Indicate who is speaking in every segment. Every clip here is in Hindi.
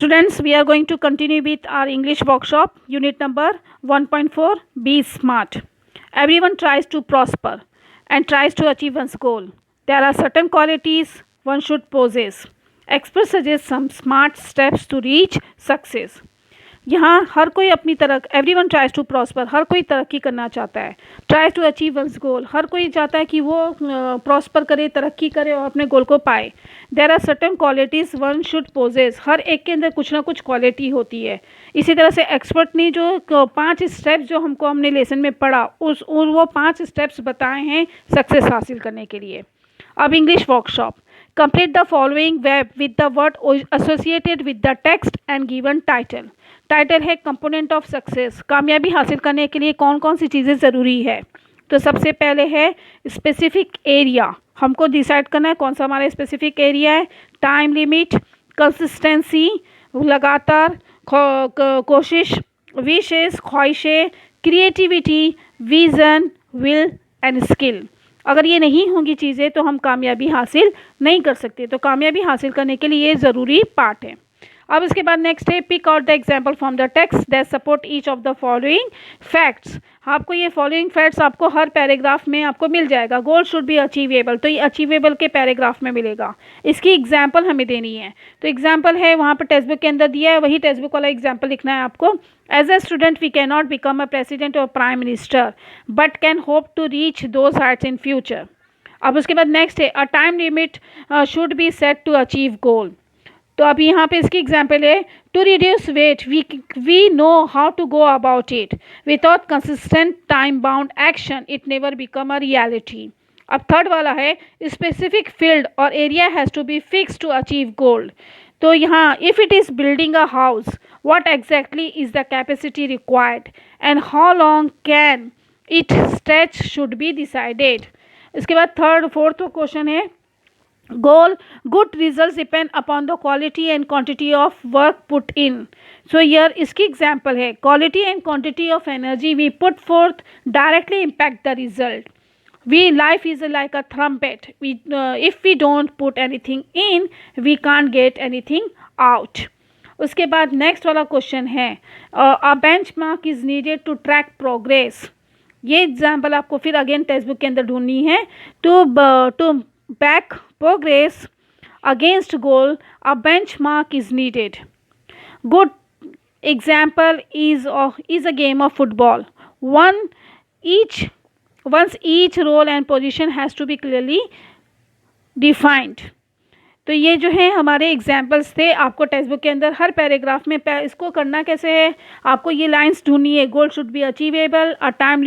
Speaker 1: Students, we are going to continue with our English workshop, unit number 1.4, Be Smart. Everyone tries to prosper and tries to achieve one's goal. There are certain qualities one should possess. Experts suggest some smart steps to reach success. यहाँ हर कोई अपनी तरह एवरीवन ट्राइज टू प्रॉस्पर, हर कोई तरक्की करना चाहता है, ट्राइज टू अचीव वंस गोल, हर कोई चाहता है कि वो प्रॉस्पर करे, तरक्की करे और अपने गोल को पाए. There are certain qualities one should possess. हर एक के अंदर कुछ ना कुछ क्वालिटी होती है. इसी तरह से एक्सपर्ट ने जो 5 स्टेप्स जो हमने लेसन में पढ़ा वो 5 स्टेप्स बताए हैं सक्सेस हासिल करने के लिए. अब English workshop. Complete the following web with the word associated with the text and given title. Title है कंपोनेंट ऑफ सक्सेस. कामयाबी हासिल करने के लिए कौन कौन सी चीज़ें ज़रूरी है. तो सबसे पहले है स्पेसिफिक एरिया. हमको डिसाइड करना है कौन सा हमारा स्पेसिफिक एरिया है. टाइम लिमिट, कंसिस्टेंसी, लगातार कोशिश, विशेष ख्वाहिशें, creativity, vision, will and skill. अगर ये नहीं होंगी चीज़ें तो हम कामयाबी हासिल नहीं कर सकते. तो कामयाबी हासिल करने के लिए ये ज़रूरी पार्ट है. अब इसके बाद नेक्स्ट है pick out the example from the text that support each of the following facts. आपको ये फॉलोइंग फैक्ट्स आपको हर पैराग्राफ में आपको मिल जाएगा. गोल शुड बी अचीवेबल, तो ये अचीवेबल के पैराग्राफ में मिलेगा. इसकी एग्जाम्पल हमें देनी है. तो एग्जाम्पल है वहाँ पर टेक्स्ट बुक के अंदर दिया है, वही टेक्स्ट बुक वाला एग्जाम्पल लिखना है आपको. As a student we can not become a president और prime minister but can hope to reach those heights in future. अब उसके बाद नेक्स्ट है a time limit should be set to achieve goal. तो अब यहाँ पे इसकी एग्जाम्पल है to reduce weight we know how to go about it without consistent time bound action it never become a reality. अब थर्ड वाला है स्पेसिफिक फील्ड और area has to be fix to achieve goal. तो यहाँ if it is building a house what exactly is the capacity required and how long can it stretch should be decided. इसके बाद फोर्थ क्वेश्चन है goal good results depend upon the quality and quantity of work put in. So here इसकी example है quality and quantity of energy we put forth directly impact the result. Life is like a trumpet. If we don't put anything in we can't get anything out. उसके बाद नेक्स्ट वाला क्वेश्चन है a benchmark is needed to track progress. ये एग्जाम्पल आपको फिर अगेन टेक्स्ट बुक के अंदर ढूंढनी है. To back progress against goal a benchmark is needed. Good example is a game of football. Once each role and position has to be clearly defined. तो ये जो है हमारे एग्जाम्पल्स थे आपको टेक्स्ट बुक के अंदर हर पैराग्राफ में. इसको करना कैसे है, आपको ये लाइंस ढूंढनी है. Goal should be achievable, a time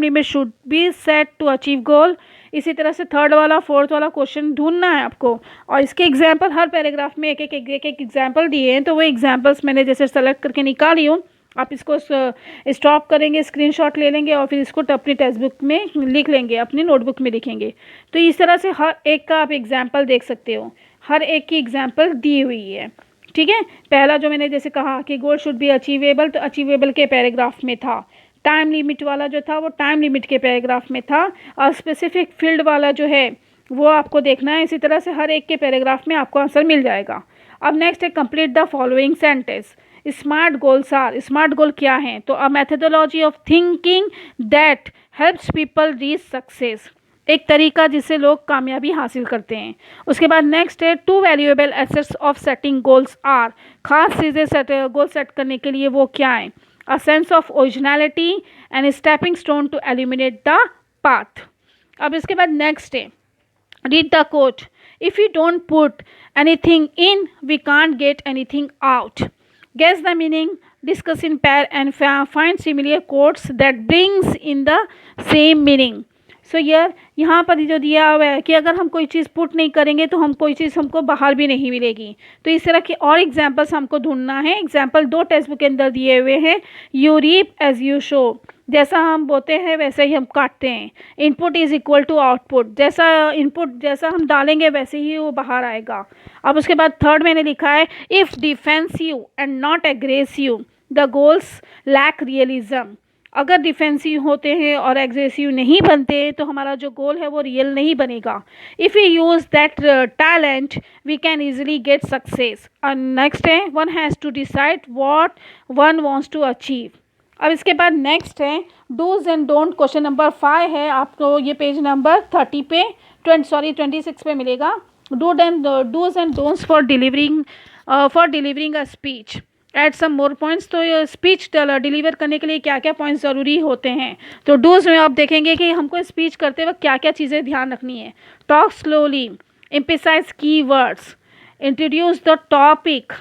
Speaker 1: limit should be set to achieve goal. इसी तरह से थर्ड वाला फोर्थ वाला क्वेश्चन ढूंढना है आपको और इसके एग्जाम्पल हर पैराग्राफ में एक एग्जाम्पल दिए हैं. तो वो एग्जाम्पल्स मैंने जैसे सेलेक्ट करके निकाली हूँ. आप इसको स्टॉप करेंगे, स्क्रीनशॉट ले लेंगे और फिर इसको अपनी टेक्स्ट बुक में लिख लेंगे, अपनी नोटबुक में लिखेंगे. तो इस तरह से हर एक का आप एग्जाम्पल देख सकते हो. हर एक की एग्जाम्पल दी हुई है. ठीक है. पहला जो मैंने जैसे कहा कि गोल शुड बी अचीवेबल, तो अचीवेबल के पैराग्राफ में था. टाइम लिमिट वाला जो था वो टाइम लिमिट के पैराग्राफ में था. और स्पेसिफिक फील्ड वाला जो है वो आपको देखना है. इसी तरह से हर एक के पैराग्राफ में आपको आंसर मिल जाएगा. अब नेक्स्ट है complete the following sentence. Smart goals are. Smart goal क्या हैं, तो a methodology of thinking that helps people reach success. एक तरीका जिससे लोग कामयाबी हासिल करते हैं. उसके बाद नेक्स्ट है two valuable assets of setting goals are. खास चीज़ें गोल सेट करने के लिए वो क्या हैं. A sense of originality and stepping stone to eliminate the path. अब इसके बाद नेक्स्ट है read the quote. If you don't put anything in we can't get anything out. Guess the meaning, discuss in pair and find similar quotes that brings in the same meaning. So यहाँ पर जो दिया हुआ है कि अगर हम कोई चीज़ पुट नहीं करेंगे तो हम कोई चीज़ हमको बाहर भी नहीं मिलेगी. तो इस तरह के और एग्जाम्पल्स हमको ढूंढना है. एग्जाम्पल 2 टेक्स्ट बुक के अंदर दिए हुए हैं. You reap as you sow. जैसा हम बोते हैं वैसे ही हम काटते हैं. Input is equal to output. जैसा हम डालेंगे वैसे ही वो बाहर आएगा. अब उसके बाद थर्ड मैंने लिखा है if defence you and not aggress you the goals lack realism. अगर डिफेंसिव होते हैं और एग्रेसिव नहीं बनते तो हमारा जो गोल है वो रियल नहीं बनेगा. If we use that talent we can easily get success. Next है one has to decide what one wants to achieve. अब इसके बाद नेक्स्ट है dos and don'ts. Question number 5 है, आपको ये पेज नंबर 30 पे 26 पे मिलेगा. Dos and don'ts for delivering a speech. Add some more points. तो ये स्पीच डिलीवर करने के लिए क्या क्या पॉइंट्स ज़रूरी होते हैं. तो डूज में आप देखेंगे कि हमको स्पीच करते वक्त क्या क्या चीज़ें ध्यान रखनी है. टॉक स्लोली, एम्फेसाइज की words, introduce the topic,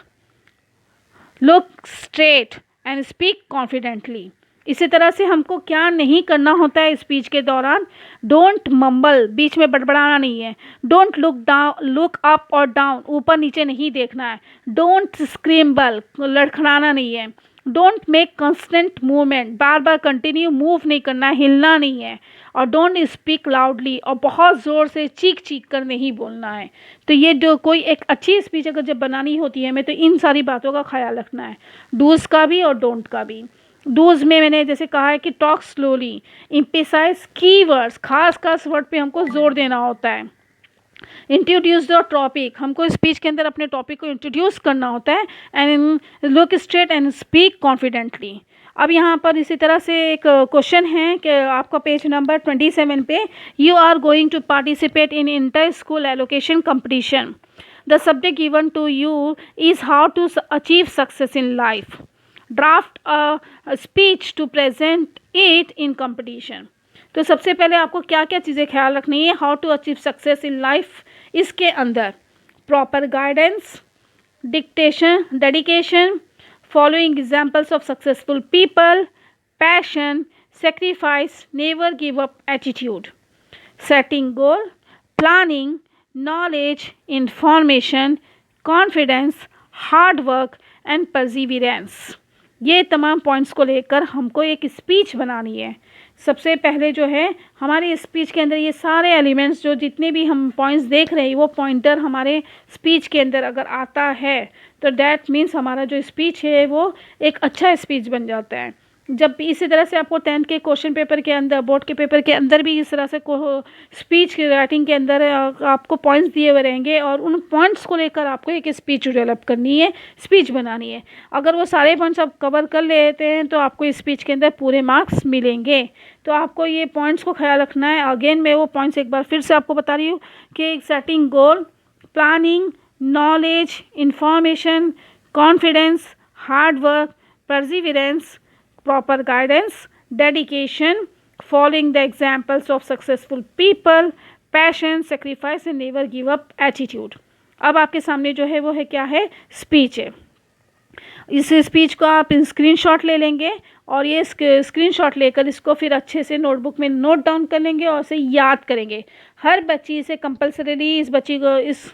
Speaker 1: look straight and speak confidently. इसी तरह से हमको क्या नहीं करना होता है स्पीच के दौरान. डोंट मम्बल, बीच में बड़बड़ाना नहीं है. डोंट लुक अप और डाउन, ऊपर नीचे नहीं देखना है. डोंट स्क्रीम्बल, लड़खड़ाना नहीं है. डोंट मेक कंस्टेंट मूवमेंट, बार बार कंटिन्यू मूव नहीं करना, हिलना नहीं है. और डोंट स्पीक लाउडली, और बहुत ज़ोर से चीख चीख कर नहीं बोलना है. तो ये जो कोई एक अच्छी स्पीच अगर जब बनानी होती है हमें, तो इन सारी बातों का ख्याल रखना है, डूज़ का भी और डोंट का भी. डूज़ में मैंने जैसे कहा है कि टॉक स्लोली, एम्फेसाइज कीवर्ड्स, खास वर्ड पे हमको जोर देना होता है. इंट्रोड्यूस द टॉपिक, हमको स्पीच के अंदर अपने टॉपिक को इंट्रोड्यूस करना होता है. And look straight and speak confidently. अब यहाँ पर इसी तरह से एक क्वेश्चन है कि आपका पेज नंबर 27 पे, you are going to participate in inter school elocution competition. The subject given to you is how to achieve success in life. Draft a speech to present it in competition. तो सबसे पहले आपको क्या क्या चीज़ें ख्याल रखनी है how to achieve success in life. इसके अंदर proper guidance, dedication, following examples of successful people, passion, sacrifice, never give up attitude, setting goal, planning, knowledge, information, confidence, hard work and perseverance. ये तमाम पॉइंट्स को लेकर हमको एक स्पीच बनानी है. सबसे पहले जो है हमारे स्पीच के अंदर ये सारे एलिमेंट्स जो जितने भी हम पॉइंट्स देख रहे हैं वो पॉइंटर हमारे स्पीच के अंदर अगर आता है तो डैट मीन्स हमारा जो स्पीच है वो एक अच्छा स्पीच बन जाता है. जब इसी तरह से आपको 10th के क्वेश्चन पेपर के अंदर, बोर्ड के पेपर के अंदर भी इस तरह से स्पीच की राइटिंग के अंदर आपको पॉइंट्स दिए हुए रहेंगे और उन पॉइंट्स को लेकर आपको एक स्पीच डेवलप करनी है, स्पीच बनानी है. अगर वो सारे पॉइंट्स आप कवर कर लेते हैं तो आपको स्पीच के अंदर पूरे मार्क्स मिलेंगे. तो आपको ये पॉइंट्स को ख्याल रखना है. अगेन मैं वो पॉइंट्स एक बार फिर से आपको बता रही हूँ कि setting goal, planning, knowledge, information, confidence, hard work, perseverance, proper guidance, dedication, following the examples of successful people, passion, sacrifice and never give up attitude. अब आपके सामने जो है वो है क्या है, स्पीच है. इस स्पीच को आप स्क्रीनशॉट ले लेंगे और ये स्क्रीनशॉट लेकर इसको फिर अच्छे से नोटबुक में नोट डाउन कर लेंगे और उसे याद करेंगे. हर बच्ची इसे कंपलसरी इस बच्ची को इस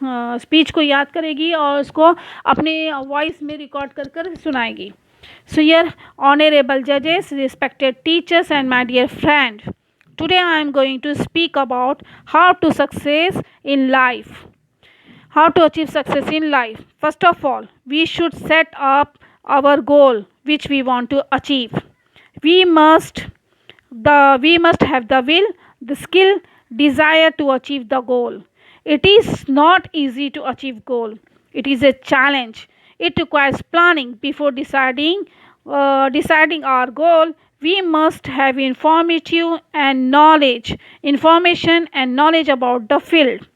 Speaker 1: स्पीच को याद करेगी और उसको अपने वॉइस में रिकॉर्ड कर कर सुनाएगी. So, dear honorable judges, respected teachers and my dear friend, today I am going to speak about how to success in life. How to achieve success in life. First of all, we should set up our goal which we want to achieve. We must have the will, the skill, desire to achieve the goal. It is not easy to achieve goal. It is a challenge. It requires planning before deciding our goal. We must have information and knowledge about the field.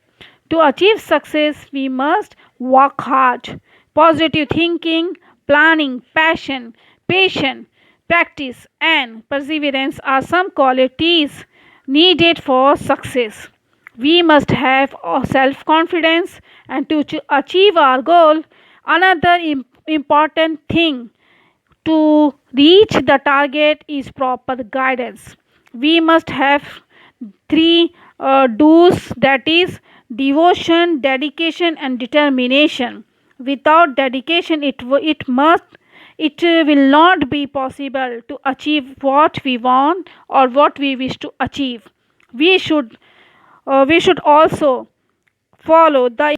Speaker 1: To achieve success, we must work hard. Positive thinking, planning, passion, patience, practice, and perseverance are some qualities needed for success. We must have self-confidence, and to achieve our goal, another important thing to reach the target is proper guidance. We must have 3 do's, that is devotion, dedication and determination. Without dedication it will not be possible to achieve what we want or what we wish to achieve. We should also follow the